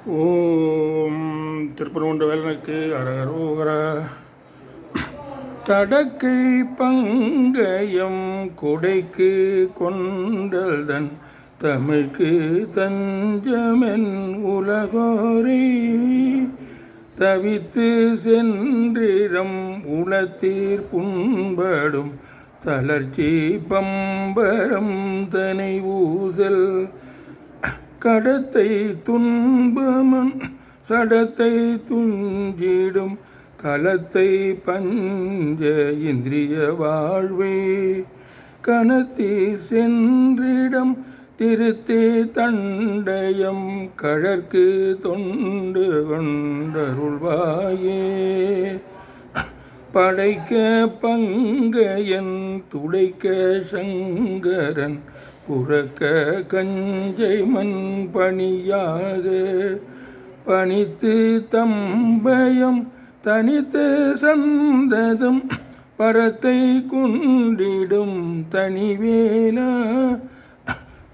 ஓம் திருப்பரங்குன்ற வேலனுக்கு அரகரோகரா. தடக்கை பங்கயம் கொடைக்கு கொண்டல்தன் தமிழ்க்கு தஞ்சமென் உலகோரே தவித்து சென்றிடம் உளத்தீர் புண்படும் தளர்ச்சி பம்பரம் தனை ஊசல் கடத்தை துன்பமன் சடத்தை துஞ்சிடும் கலத்தை பஞ்ச இந்திரிய வாழ்வே கணத்தீர் சென்றிடம் திருத்தே தண்டயம் கழற்கு தொண்டு கொண்டருள்வாயே படைக்க பங்கையன் துடைக்க சங்கரன் புறக்க கஞ்சை மண் பணியாக பணித்து தம்பயம் தனித்து சந்ததம் பரத்தை குண்டிடும் தனிவேலா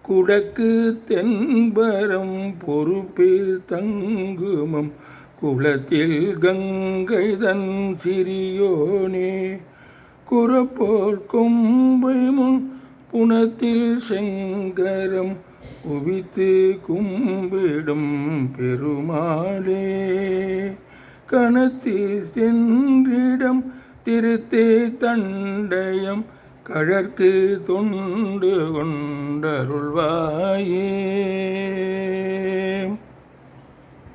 குடக்கு தென்பரம் பொறுப்பில் தங்குமம் குளத்தில் கங்கைதன் சிறியோனே குறப்போர் கொம்பை முன் புனத்தில் செங்கரம் குவித்து கும்பிடும் பெருமாளே கணத்தில் சென்றிடம் திருத்தே தண்டயம் கழற்கு தொண்டு கொண்டருள்வாயே.